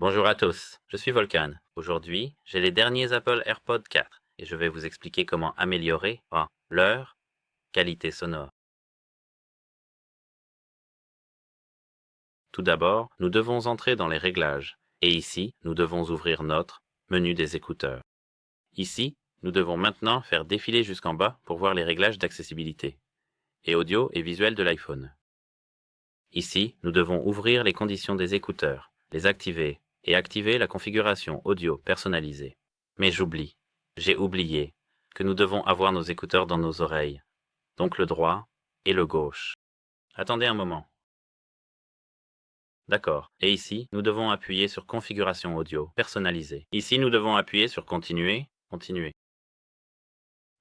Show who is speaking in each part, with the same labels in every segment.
Speaker 1: Bonjour à tous, je suis Volcan. Aujourd'hui, j'ai les derniers Apple AirPods 4 et je vais vous expliquer comment améliorer leur qualité sonore. Tout d'abord, nous devons entrer dans les réglages et ici, nous devons ouvrir notre menu des écouteurs. Ici, nous devons maintenant faire défiler jusqu'en bas pour voir les réglages d'accessibilité et audio et visuel de l'iPhone. Ici, nous devons ouvrir les conditions des écouteurs, les activer et activer la configuration audio personnalisée. Mais j'ai oublié que nous devons avoir nos écouteurs dans nos oreilles, donc le droit et le gauche. Attendez un moment. D'accord. Et ici, nous devons appuyer sur configuration audio personnalisée. Ici, nous devons appuyer sur continuer, continuer.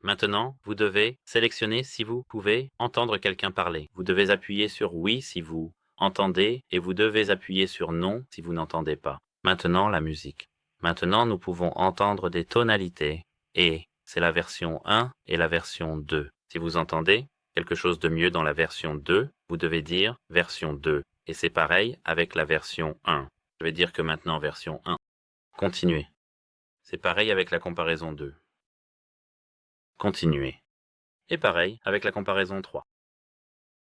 Speaker 1: Maintenant, vous devez sélectionner si vous pouvez entendre quelqu'un parler. Vous devez appuyer sur oui si vous entendez et vous devez appuyer sur non si vous n'entendez pas. Maintenant, la musique. Maintenant, nous pouvons entendre des tonalités et c'est la version 1 et la version 2. Si vous entendez quelque chose de mieux dans la version 2, vous devez dire version 2. Et c'est pareil avec la version 1. Je vais dire que maintenant version 1. Continuez. C'est pareil avec la comparaison 2. Continuez. Et pareil avec la comparaison 3.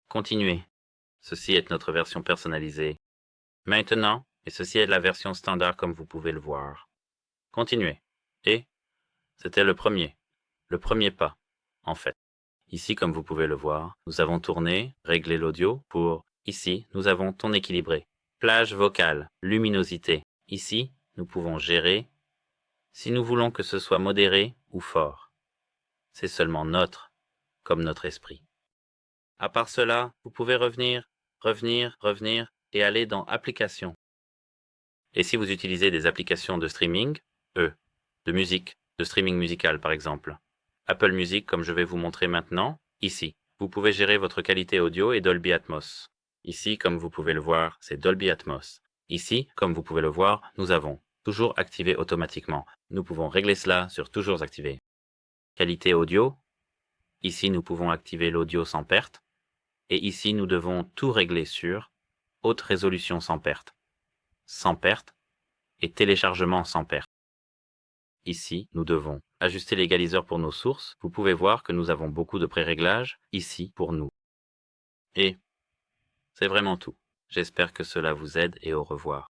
Speaker 1: Continuez. Ceci est notre version personnalisée. Maintenant, et ceci est la version standard comme vous pouvez le voir. Continuez. Et c'était le premier pas, en fait. Ici, comme vous pouvez le voir, nous avons tourné, réglé l'audio pour, ici, nous avons ton équilibré. Plage vocale, luminosité. Ici, nous pouvons gérer si nous voulons que ce soit modéré ou fort. C'est seulement comme notre esprit. À part cela, vous pouvez revenir et aller dans Applications. Et si vous utilisez des applications de streaming, de musique, de streaming musical par exemple, Apple Music comme je vais vous montrer maintenant, ici, vous pouvez gérer votre qualité audio et Dolby Atmos. Ici, comme vous pouvez le voir, c'est Dolby Atmos. Ici, comme vous pouvez le voir, nous avons toujours activé automatiquement. Nous pouvons régler cela sur toujours activé. Qualité audio. Ici, nous pouvons activer l'audio sans perte. Et ici, nous devons tout régler sur haute résolution sans perte et téléchargement sans perte. Ici, nous devons ajuster l'égaliseur pour nos sources. Vous pouvez voir que nous avons beaucoup de pré-réglages ici pour nous. Et c'est vraiment tout. J'espère que cela vous aide et au revoir.